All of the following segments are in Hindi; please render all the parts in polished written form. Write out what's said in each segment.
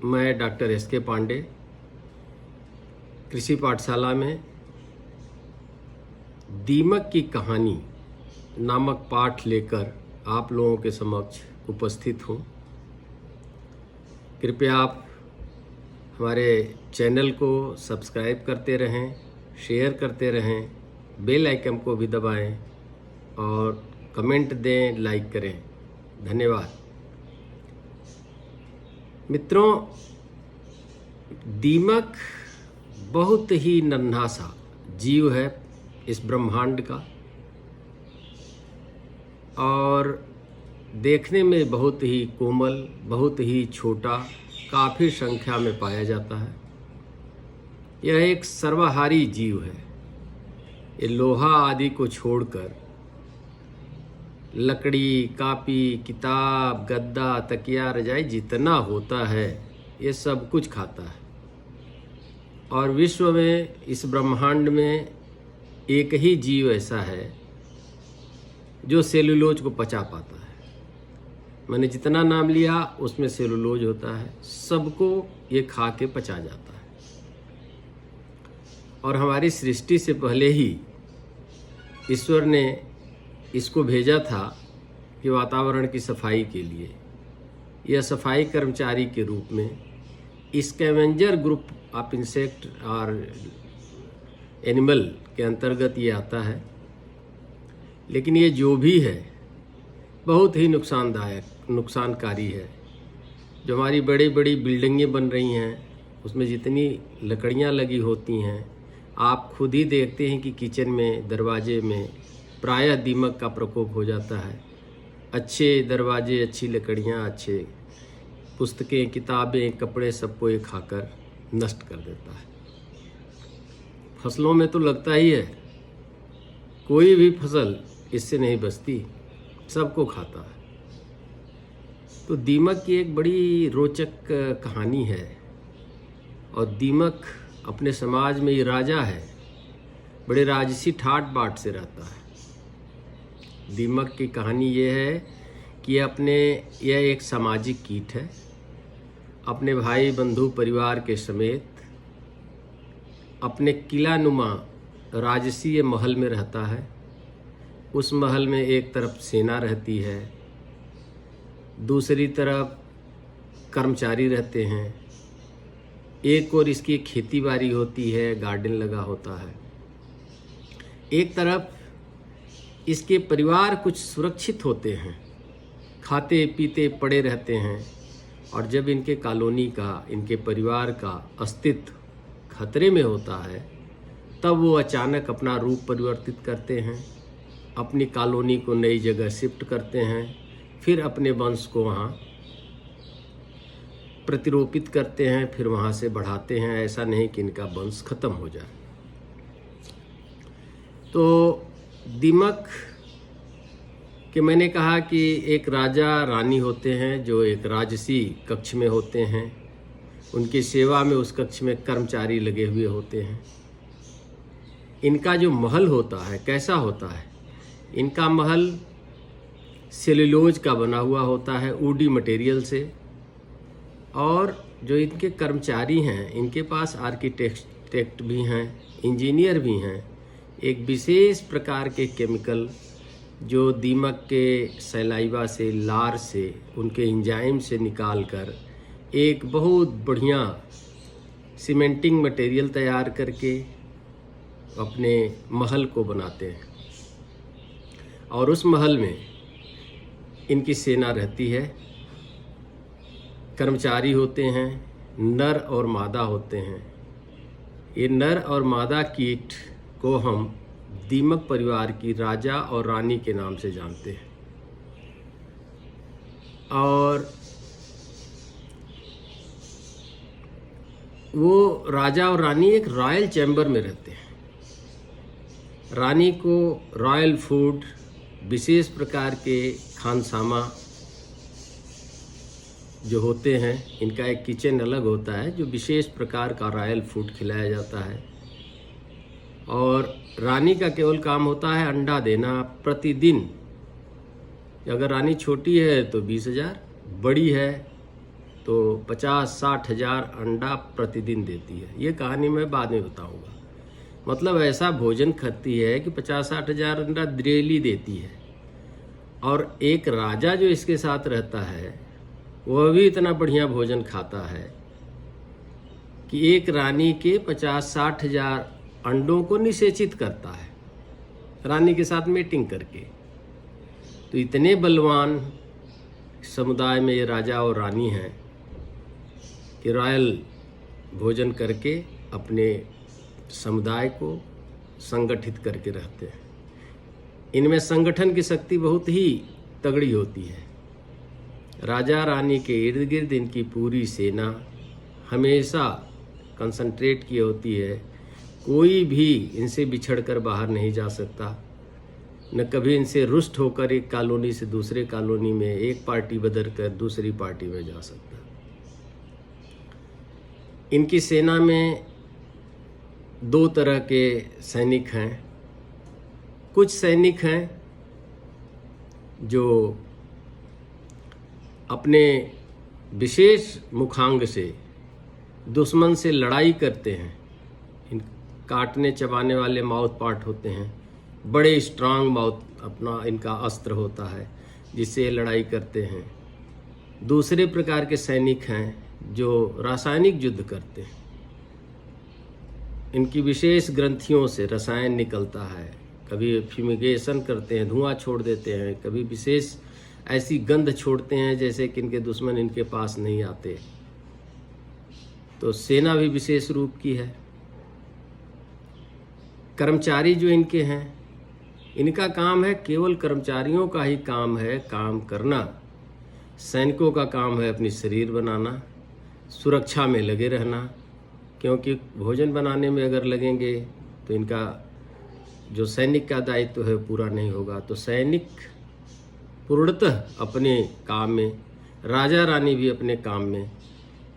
मैं डॉक्टर एस.के. पांडे कृषि पाठशाला में दीमक की कहानी नामक पाठ लेकर आप लोगों के समक्ष उपस्थित हूँ। कृपया आप हमारे चैनल को सब्सक्राइब करते रहें, शेयर करते रहें, बेल आइकन को भी दबाएं और कमेंट दें, लाइक करें। धन्यवाद। मित्रों, दीमक बहुत ही नन्हा सा जीव है इस ब्रह्मांड का और देखने में बहुत ही कोमल, बहुत ही छोटा, काफ़ी संख्या में पाया जाता है। यह एक सर्वाहारी जीव है। ये लोहा आदि को छोड़कर लकड़ी, कापी, किताब, गद्दा, तकिया, रजाई जितना होता है ये सब कुछ खाता है। और विश्व में, इस ब्रह्मांड में एक ही जीव ऐसा है जो सेलुलोज को पचा पाता है। मैंने जितना नाम लिया उसमें सेलुलोज होता है, सबको ये खा के पचा जाता है। और हमारी सृष्टि से पहले ही ईश्वर ने इसको भेजा था कि वातावरण की सफाई के लिए, यह सफाई कर्मचारी के रूप में स्कैवेंजर ग्रुप ऑफ इंसेक्ट और एनिमल के अंतर्गत ये आता है। लेकिन ये जो भी है बहुत ही नुकसानकारी है। जो हमारी बड़ी बड़ी बिल्डिंगें बन रही हैं उसमें जितनी लकड़ियां लगी होती हैं, आप खुद ही देखते हैं कि किचन में, दरवाजे में प्रायः दीमक का प्रकोप हो जाता है। अच्छे दरवाजे, अच्छी लकड़ियाँ, अच्छे पुस्तकें, किताबें, कपड़े सबको ये खाकर नष्ट कर देता है। फसलों में तो लगता ही है, कोई भी फसल इससे नहीं बचती, सबको खाता है। तो दीमक की एक बड़ी रोचक कहानी है और दीमक अपने समाज में ये राजा है, बड़े राजसी ठाट बाट से रहता है। दीमक की कहानी ये है कि यह एक सामाजिक कीट है। अपने भाई, बंधु, परिवार के समेत अपने किलानुमा राजसीय महल में रहता है। उस महल में एक तरफ सेना रहती है, दूसरी तरफ कर्मचारी रहते हैं, एक और इसकी खेती बाड़ी होती है, गार्डन लगा होता है। एक तरफ इसके परिवार कुछ सुरक्षित होते हैं, खाते पीते पड़े रहते हैं। और जब इनके कॉलोनी का, इनके परिवार का अस्तित्व खतरे में होता है तब वो अचानक अपना रूप परिवर्तित करते हैं, अपनी कॉलोनी को नई जगह शिफ्ट करते हैं, फिर अपने वंश को वहाँ प्रतिरोपित करते हैं, फिर वहाँ से बढ़ाते हैं। ऐसा नहीं कि इनका वंश खत्म हो जाए। तो दीमक कि मैंने कहा कि एक राजा रानी होते हैं जो एक राजसी कक्ष में होते हैं। उनकी सेवा में उस कक्ष में कर्मचारी लगे हुए होते हैं। इनका जो महल होता है कैसा होता है? इनका महल सेलुलोज का बना हुआ होता है, वुडी मटेरियल से। और जो इनके कर्मचारी हैं, इनके पास आर्किटेक्ट भी हैं, इंजीनियर भी हैं। एक विशेष प्रकार के केमिकल जो दीमक के सलाइवा से, लार से, उनके एंजाइम से निकालकर एक बहुत बढ़िया सीमेंटिंग मटेरियल तैयार करके अपने महल को बनाते हैं। और उस महल में इनकी सेना रहती है, कर्मचारी होते हैं, नर और मादा होते हैं। ये नर और मादा कीट को हम दीमक परिवार की राजा और रानी के नाम से जानते हैं। और वो राजा और रानी एक रॉयल चैम्बर में रहते हैं। रानी को रॉयल फूड, विशेष प्रकार के खानसामा जो होते हैं, इनका एक किचन अलग होता है जो विशेष प्रकार का रॉयल फूड खिलाया जाता है। और रानी का केवल काम होता है अंडा देना प्रतिदिन। अगर रानी छोटी है तो 20,000, बड़ी है तो 50-60 हज़ार अंडा प्रतिदिन देती है। ये कहानी मैं बाद में बताऊंगा। मतलब ऐसा भोजन खाती है कि 50-60 हज़ार अंडा डेली देती है। और एक राजा जो इसके साथ रहता है वह भी इतना बढ़िया भोजन खाता है कि एक रानी के 50-60 हज़ार अंडों को निषेचित करता है, रानी के साथ मीटिंग करके। तो इतने बलवान समुदाय में ये राजा और रानी हैं कि रॉयल भोजन करके अपने समुदाय को संगठित करके रहते हैं। इनमें संगठन की शक्ति बहुत ही तगड़ी होती है। राजा रानी के इर्द गिर्द इनकी पूरी सेना हमेशा कंसंट्रेट की होती है। कोई भी इनसे बिछड़कर बाहर नहीं जा सकता, न कभी इनसे रुष्ट होकर एक कॉलोनी से दूसरे कॉलोनी में, एक पार्टी बदल कर दूसरी पार्टी में जा सकता। इनकी सेना में 2 तरह के सैनिक हैं। कुछ सैनिक हैं जो अपने विशेष मुखांग से दुश्मन से लड़ाई करते हैं। इन काटने चबाने वाले माउथ पार्ट होते हैं, बड़े स्ट्रांग माउथ अपना इनका अस्त्र होता है जिससे ये लड़ाई करते हैं। दूसरे प्रकार के सैनिक हैं जो रासायनिक युद्ध करते हैं। इनकी विशेष ग्रंथियों से रसायन निकलता है, कभी फ्यूमिगेशन करते हैं, धुआं छोड़ देते हैं, कभी विशेष ऐसी गंध छोड़ते हैं जैसे कि इनके दुश्मन इनके पास नहीं आते। तो सेना भी विशेष रूप की है। कर्मचारी जो इनके हैं, इनका काम है, केवल कर्मचारियों का ही काम है काम करना। सैनिकों का काम है अपनी शरीर बनाना, सुरक्षा में लगे रहना, क्योंकि भोजन बनाने में अगर लगेंगे तो इनका जो सैनिक का दायित्व है पूरा नहीं होगा। तो सैनिक पूर्णतः अपने काम में, राजा रानी भी अपने काम में,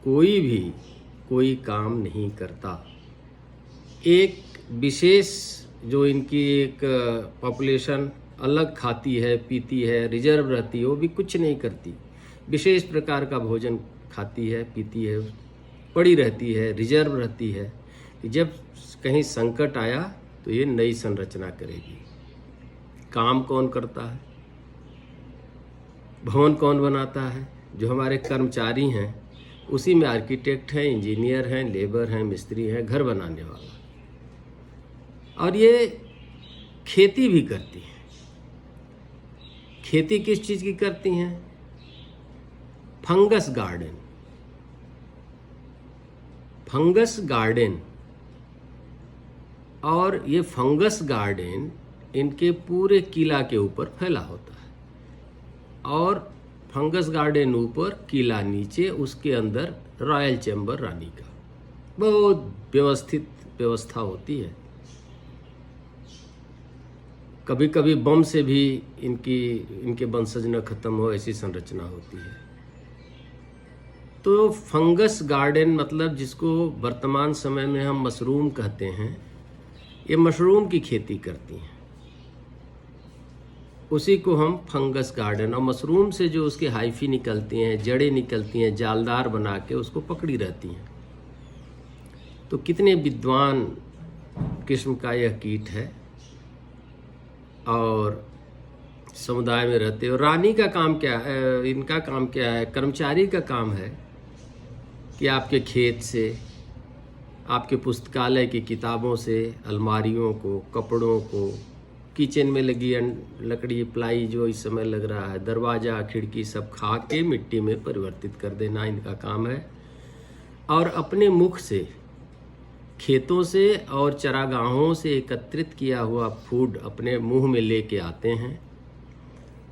कोई काम नहीं करता। एक विशेष जो इनकी एक पॉपुलेशन अलग खाती है, पीती है, रिजर्व रहती है, वो भी कुछ नहीं करती। विशेष प्रकार का भोजन खाती है, पीती है, पड़ी रहती है, रिजर्व रहती है कि जब कहीं संकट आया तो ये नई संरचना करेगी। काम कौन करता है? भवन कौन बनाता है? जो हमारे कर्मचारी हैं, उसी में आर्किटेक्ट हैं, इंजीनियर हैं, लेबर हैं, मिस्त्री हैं, घर बनाने वाला। और ये खेती भी करती हैं। खेती किस चीज़ की करती हैं? Fungus garden. Fungus garden. और ये फंगस गार्डन इनके पूरे किला के ऊपर फैला होता है। और फंगस गार्डन ऊपर, किला नीचे, उसके अंदर रॉयल चैम्बर रानी का बहुत व्यवस्थित व्यवस्था होती है। कभी कभी बम से भी इनके वंशज न खत्म हो ऐसी संरचना होती है। तो फंगस गार्डन मतलब जिसको वर्तमान समय में हम मशरूम कहते हैं, ये मशरूम की खेती करती हैं, उसी को हम फंगस गार्डन। और मशरूम से जो उसके हाइफी निकलती हैं, जड़ें निकलती हैं, जालदार बना के उसको पकड़ी रहती हैं। तो कितने विद्वान किस्म का यह कीट है और समुदाय में रहते। और रानी का काम क्या है, इनका काम क्या है? कर्मचारी का काम है कि आपके खेत से, आपके पुस्तकालय की किताबों से, अलमारियों को, कपड़ों को, किचन में लगी लकड़ी, प्लाई जो इस समय लग रहा है, दरवाज़ा, खिड़की सब खा के मिट्टी में परिवर्तित कर देना इनका काम है। और अपने मुख से, खेतों से और चरागाहों से एकत्रित किया हुआ फूड अपने मुंह में लेके आते हैं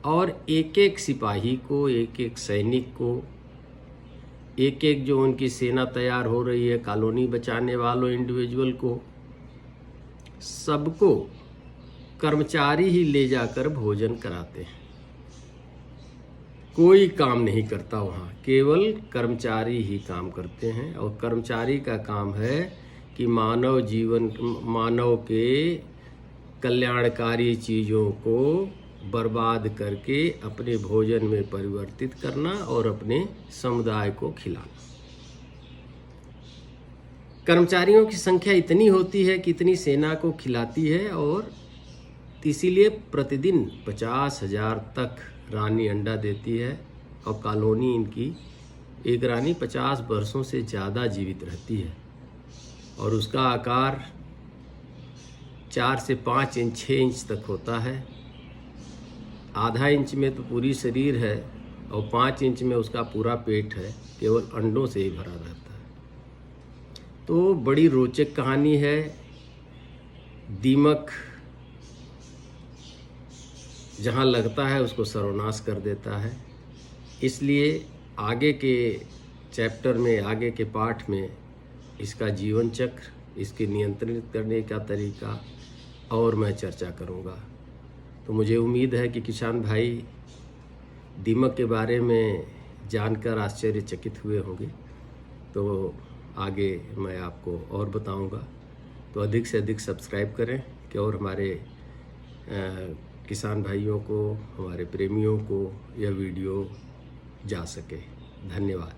और एक एक सिपाही को, एक एक सैनिक को, एक एक जो उनकी सेना तैयार हो रही है, कॉलोनी बचाने वालों इंडिविजुअल को, सबको कर्मचारी ही ले जाकर भोजन कराते हैं। कोई काम नहीं करता वहाँ, केवल कर्मचारी ही काम करते हैं। और कर्मचारी का काम है कि मानव के कल्याणकारी चीज़ों को बर्बाद करके अपने भोजन में परिवर्तित करना और अपने समुदाय को खिलाना। कर्मचारियों की संख्या इतनी होती है कि इतनी सेना को खिलाती है, और इसीलिए प्रतिदिन 50,000 तक रानी अंडा देती है, और कॉलोनी इनकी एक रानी 50 वर्षों से ज़्यादा जीवित रहती है, और उसका आकार 4 से 5 इंच 6 इंच तक होता है। आधा इंच में तो पूरी शरीर है, और 5 इंच में उसका पूरा पेट है, केवल अंडों से ही भरा रहता है। तो बड़ी रोचक कहानी है। दीमक जहाँ लगता है उसको सर्वनाश कर देता है। इसलिए आगे के चैप्टर में, आगे के पाठ में इसका जीवन चक्र, इसके नियंत्रित करने का तरीका और मैं चर्चा करूँगा। तो मुझे उम्मीद है कि किसान भाई दीमक के बारे में जानकर आश्चर्यचकित हुए होंगे। तो आगे मैं आपको और बताऊंगा। तो अधिक से अधिक सब्सक्राइब करें कि और हमारे किसान भाइयों को, हमारे प्रेमियों को यह वीडियो जा सके। धन्यवाद।